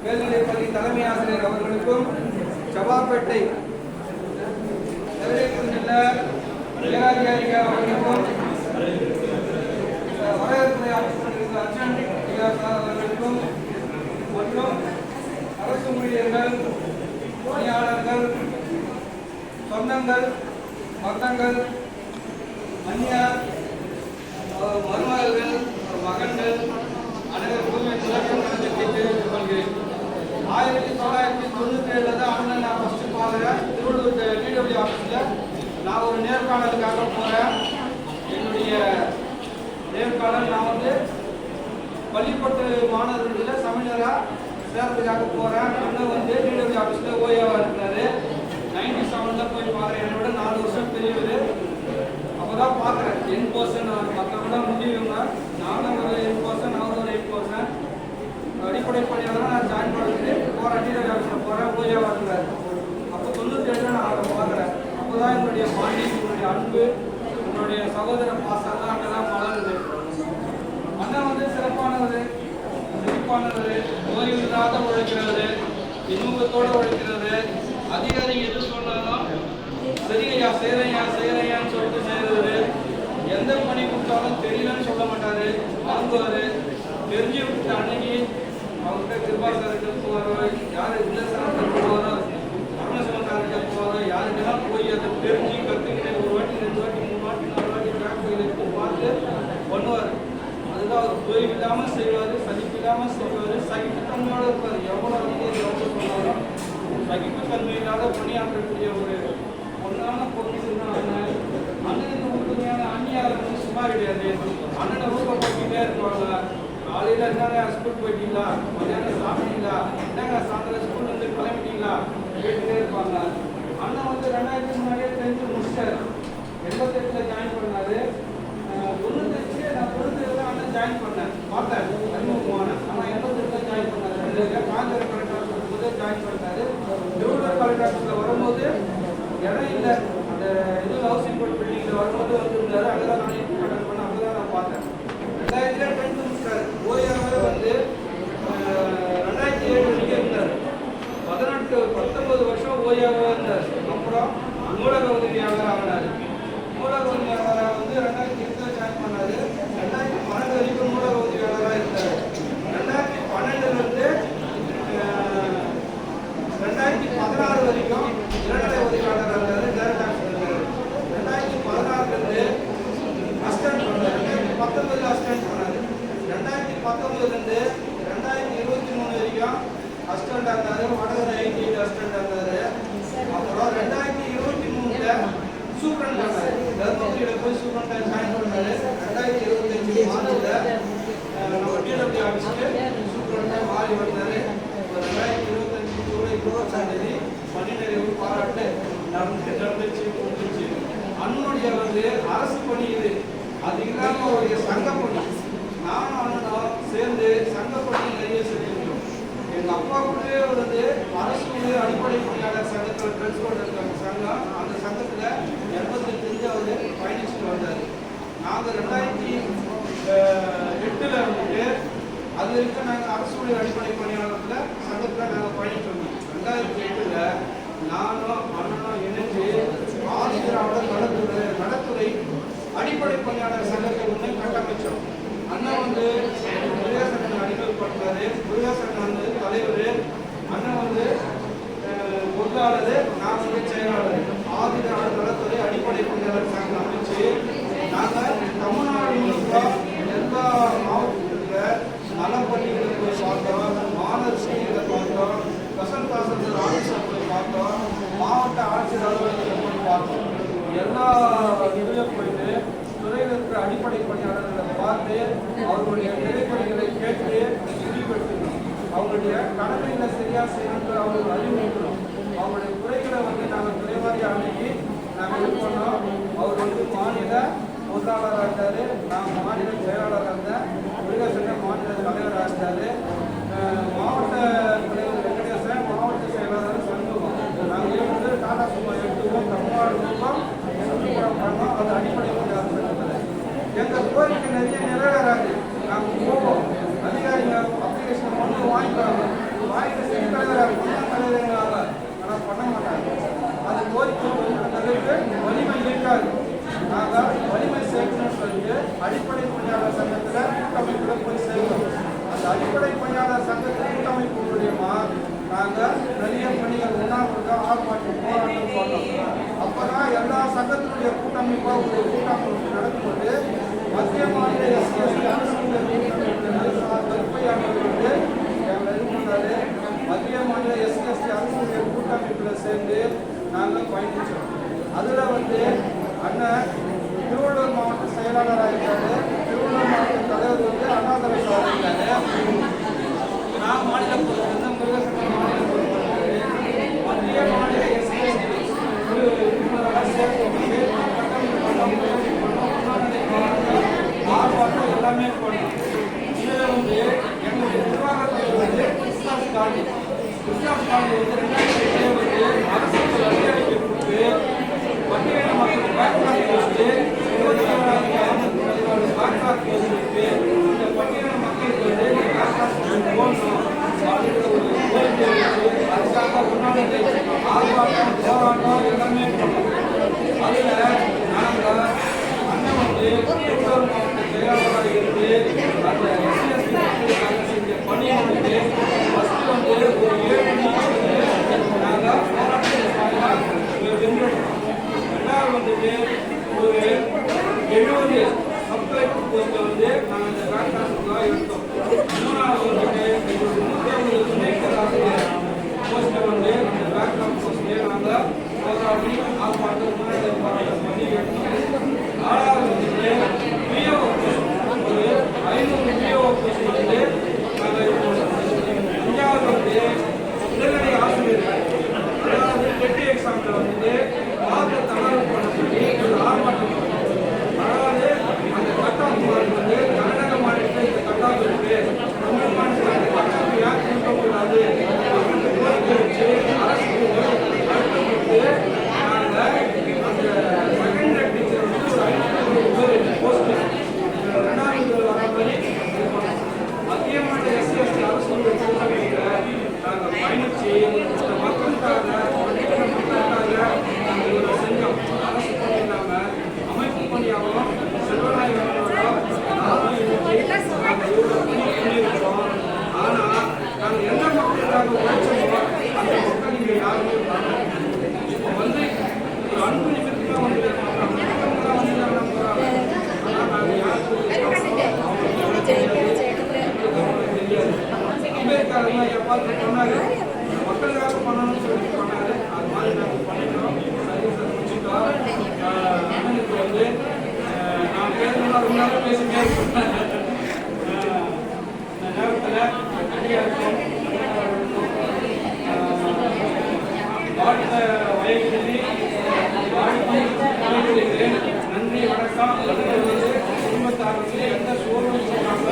மேல்நிலைப்பள்ளி தலைமை ஆசிரியர் அவர்களுக்கும், சபாப்பேட்டை மேலாதிகாரிகள் அவர்களுக்கும், வரவேற்புரை ஆற்றிக் கொண்டிருக்கிற அர்ச்சன் அவர்களுக்கும் மற்றும் அரசு ஊழியர்கள், பணியாளர்கள், சொந்தங்கள், பந்தங்கள், அந்நியார், மருமகள்கள், மகன்கள் அனைவருக்கும் முதற்கணத்தை தெரிவித்துக் கொள்கிறேன். 1997 தான் அண்ணன் நான் ஃபர்ஸ்ட் பார்க்குறேன். திருவள்ளூர் டிடபிள்யூ ஆஃபீஸில் நான் ஒரு நேர்காணலுக்காக போகிறேன். என்னுடைய நேர்காணல் நான் வந்து பள்ளிப்பட்டு மாணவர்களில் சமையலராக சேர்றதுக்காக போகிறேன். அண்ணன் வந்து டிடபிள்யூ ஆஃபீஸில் ஓய்வாக இருக்கிறாரு. 97 போய் பார்க்குறேன். என்னோட 4 வருஷம் பெரியவர். அப்போதான் பார்க்குறேன் 10% மற்றவங்களாம் முடியுங்க. நானும் ஒரு 8%, அவரும் ஒரு 8%. அடிப்படை பணியாளர் நான் ஜாயின் பண்ணிட்டு போகிறேன். டிடபிள்யூ ஆஃபீஸில் போகிறேன். ஓய்வாக இருக்கிறார். அப்போ 97 நான் அதை பார்க்குறேன். அப்போ தான் என்னுடைய பாண்டி, என்னுடைய அன்பு, என்னுடைய சகோதர பாசம்லாம் அங்கே தான் வளருது. அண்ணன் வந்து சிறப்பானவர், ஓய்வு இல்லாத உழைக்கிறவர், இன்முகத்தோடு உழைக்கிறவர். அதிகாரி எது சொன்னாலும் சரியா செய்யறையான்னு சொல்லிட்டு செய்யறது. எந்த பணி கொடுத்தாலும் தெரியலன்னு சொல்ல மாட்டாரு, வாங்குவாரு. தெரிஞ்சு விட்டு அன்னைக்கு அவர்கிட்ட கிருபா சார்கிட்ட போவாரோ, யாரு இந்த சார்கிட்ட போவாரோ, அருணசிவன் சார்கிட்ட போவாரோ, யாருக்கெல்லாம் போய் அதை தெரிஞ்சு கற்றுக்கிட்டு 1 வாட்டி 2 வாட்டி 3 வாட்டி 4 வாட்டி பேக் போயிட்டு பார்த்து பண்ணுவார். அதுதான் அவர் தொய்வு இல்லாமல் செய்வார், சகிப்பு இல்லாமல் செய்வார், சகிப்புத்தன்மையோடு இருப்பார். எவ்வளோ அதிகம் எவ்வளோ சொன்னாலும் சகிப்புத்தன்மை இல்லாத பணியாற்றக்கூடிய ஒரு பொண்ணான பொருள் அண்ணன். அண்ணனுக்கு உறுதுணையான அந்நியார் வந்து சும்மா கிடையாது. அண்ணனை ஊக்கப்படுத்திட்டே இருப்பாங்க. காலையில் என்னங்க ஸ்கூல் போயிட்டீங்களா, மதியானம் சாப்பிட்டீங்களா, என்னங்க சாயந்தரம் ஸ்கூல்லேருந்து கிளம்பிட்டீங்களா கேட்டுட்டே இருப்பாங்க. அண்ணன் வந்து 2000 முன்னாடியே 10th முடிச்சார். 88 ஜாயின் பண்ணாரு. 95 நான் 90 அண்ணன் ஜாயின் பண்ணேன். பார்த்தேன் அறிமுகமான. ஆனால் 88 ஜாயின் பண்ணாரு. காஞ்சூர் கலெக்டர் சொல்லும்போது ஜாயின் பண்ணாரு. திருவள்ளூர் கலெக்டர் வரும்போது இடம் இல்லை. அந்த இது ஹவுசிங் போர்ட் பில்டிங்கில் வரும்போது வந்துருந்தாரு. அங்கே தான் நான் கண்டக்ட் பண்ணேன். அங்கே தான் நான் பார்த்தேன். 2000 10th முடிச்சாரு. ஓய்வாகவே வந்து 2007 வரைக்கும் இருந்தார். 19 வருஷம் ஓய்வாகவே இருந்தார். அப்புறம் நூலக உதவியாளர் ஆகினார். நூலக உதவியாளராக வந்து 2008 ஜாயின் பண்ணாரு. 2012 வரைக்கும் நூலக உதவியாளராக இருந்தார். 2012 2016 வரைக்கும் இளநிலை உதவியாளராக இருந்தார். டைரக்ட் ஆஃபீஸர் 2016 அசிஸ்டன்ட் பண்ணார். 2019 அசிஸ்டன்ட் பண்ணார். 2019 2023 வரைக்கும் அசிஸ்டண்டாக இருந்தார். வடகரை ஐடி அசிஸ்டண்டாக இருந்தார். அப்புறம் 2023 சூப்பரண்ட் பண்ணார். தர்மபுரியில் போய் சூப்பரண்ட் ஜாயின் பண்ணார். 2025 மாதத்தில் நம்ம டிடபிள்யூ ஆஃபீஸுக்கு சூப்பரண்டாக மாறி வந்தார். 2025 ஜூலை 21 பணி நிறைவு பாராட்டு நடந்துச்சு முடிஞ்சிச்சு. அண்ணனுடைய வந்து அரசு பணி இது. அது இல்லாமல் அவருடைய சங்க பணி. நானும் அண்ணனும் சேர்ந்து சங்க பணி நிறைய செஞ்சிருக்கோம். எங்கள் அப்பா கூட வந்து அரசு அடிப்படை பணியாளர் சங்கத்தில் பிரின்சிபல் இருக்காங்க சங்கம். அந்த சங்கத்தில் 85 அவர் பயணிச்சுட்டு வந்தார். நாங்கள் 2008 வந்துட்டு அது வரைக்கும் நாங்கள் அரசு அடிப்படை பணியாளர்கள் சங்கத்தில் நாங்கள் பயணிட்டு வந்தோம். 2008 நானும் அண்ணனும் இணைஞ்சு ஆதிதிராவிட நலத்துறை அடிப்படை பணியாளர் சங்கத்தை ஒன்று கட்டமைச்சோம். அண்ணன் வந்து முருகேசன் அடிக்கல்பட்டாரு. முருகேசன் வந்து தலைவர், அண்ணன் வந்து பொருளாளர், நான் வந்து செயலாளர். ஆதிதிராவிட நலத்துறை அடிப்படை பணியாளர் சங்கம் அமைச்சு நாங்கள் தமிழ்நாடு முழுக்க எல்லா மாவட்டத்தில் நலப்பள்ளிகளை போய் பார்த்தோம், மாணவர் ஸ்கூல்களை பார்த்தோம், வசந்தாசன் ஆஃபீஸில் போய் பார்த்தோம், மாவட்ட ஆட்சியர் அலுவலகத்தில் போய் பார்த்தோம். எல்லா இதுலையும் போயிட்டு துறையில் இருக்கிற அடிப்படை பணியாளர்களை பார்த்து அவர்களுடைய நிலைப்பணிகளை கேட்டு முடிவெடுக்கணும். அவங்களுடைய கடமைகளை சரியாக செய்யணும், அவங்களுக்கு அறிவுறுத்தணும். அவங்களுடைய குறைகளை வந்து நாங்கள் துறைவாரி அணுகி நாங்கள் இது பண்ணோம். அவர் வந்து மாநில பொருளாளராக இருந்தார். நான் மாநில செயலாளராக இருந்தேன். முருகேசன் மாநில தலைவராக இருந்தார். மாவட்ட தலைவர் வெங்கடேசன் மாவட்ட செயலாளர் சண்முகம். நாங்கள் வந்து டாடா சும்மா எடுத்துவோம். தமிழ்நாடு மூலம் சுற்றுப்படம் பண்ணோம். அது அடிப்படை எங்கள் கோரிக்கை நிறைய நிறைவேறாது. நாங்கள் போவோம், அதிகாரிகள் அப்ளிகேஷன் ஒன்று வாங்கிக்கிறாங்க. வாங்கிட்டு சேர்ந்து நாங்கள் பயணித்தோம். அதில் அண்ணன் திருவள்ளூர் மாவட்ட செயலாளராக இருக்காரு. திருவள்ளூர் மாவட்ட தலைவர் அண்ணாதுரை சார் இருக்காரு. நான் மாநில பொறுப்பு முருகசங்கர் மாநில பொறுப்பு மத்திய மாநில ஆர்ப்பாட்டம் எல்லாமே பண்ணோம். இதில் எங்களுடைய நிர்வாக தலைவர் கிருஷ்ணாஸ் காந்தி 2007 அரசுக்கு அதிகாரிக்கு கொடுத்து பட்டியல மக்கள் பேக்லாக் வச்சு 27,000 பேக்லாக் வச்சுட்டு இந்த பட்டியல மக்களுக்கு பேக்லாக் போடணும் அப்படின்ற ஒரு கோரிக்கை வச்சு அதுக்காக உண்ணாவிரதை ஆர்ப்பாட்டம் போராட்டம் எல்லாமே பண்ணோம். அதில் நாங்கள் அண்ணன் திருவள்ளூர் மாவட்ட செயலாளராக இருந்து அந்த எஸ்சிஎஸ்டி மக்களுக்காக செஞ்ச பணியை ஃபஸ்ட்டு ஒரு 7 மணிக்கு நாங்கள் போராட்டம் வென்றோம். ரெண்டாவது ஒரு 70 சப்ஸ்கிரைபர் போஸ்ட்டை நாங்கள் இந்த பேக்லாக்லாம் எடுத்தோம். மூணாவது எங்களுடைய 150 துணைக்கர் ஆசிரியர் போஸ்ட்டை அந்த பேக்லாக் போஸ்ட்டே நாங்கள் போராடி ஆர்ப்பாட்டம் போராட்டம் பண்ணி எடுத்தோம். நாலாவது பிஓ ஒரு 500 பிஓ போஸ்ட் நாங்கள் எடுத்தோம். அஞ்சாவது உடல்நிலை ஆசிரியர்கள் அதாவது டெட் எக்ஸாமில் மார்க் தகவல் பண்ண சொல்லி ஒரு ஆர்ப்பாட்டம் பண்ணோம். அதாவது அந்த கட் ஆஃப் மார்க் கர்நாடக மாநிலத்தில் இந்த கட் ஆஃப் இருக்கு, தமிழ் மாநிலத்தில் அந்த கட் ஆஃப் யார் கொடுக்கக்கூடாது அப்படின்னு கோரிக்கை வச்சு அரசுக்கு அழுத்தம் கொடுத்து நாங்கள் அந்த செகண்டரி டீச்சர் ஒரு 500 போஸ்ட் 2வது வர மாதிரி மத்திய மாநில எஸ்சிஎஸ்டி அரசு நாங்கள் பயணிச்சு இந்த மக்களுக்காக நாங்கள் இவ்வளோ செஞ்சோம். அரசு பணி இல்லாமல் அமைப்பு பணியாகவும் செல்வநாயகர்களோட நாங்கள் இவ்வளோ பணி பண்ணியிருக்கிறோம். ஆனால் நாங்கள் எந்த மக்களுக்காக உழைச்சோமோ அந்த மக்கள் இங்கே யாருமே இப்போ ஒரு அன்பு நிமித்தமாக போகிறாங்க. ஆனால் நாங்கள் யாருக்கும் தெரியாது. அம்பேத்கர் எப்பாவது பண்ணாரு, மக்களுக்காக பண்ணணும்னு சொல்லி பண்ணாரு. அது மாதிரி நாங்கள் பண்ணிட்டோம். சர்வீஸை முடிச்சுட்டோம். அண்ணனுக்கு நான் பேசணும் ரொம்ப நேரம் பேசினே இருப்பேன். இந்த நேரத்தில் அடியாருக்கும் வாழ்த்த வயதில் நன்றி வணக்கம். குடும்பத்தாருக்கு எந்த சோர்வும் சொன்னாங்க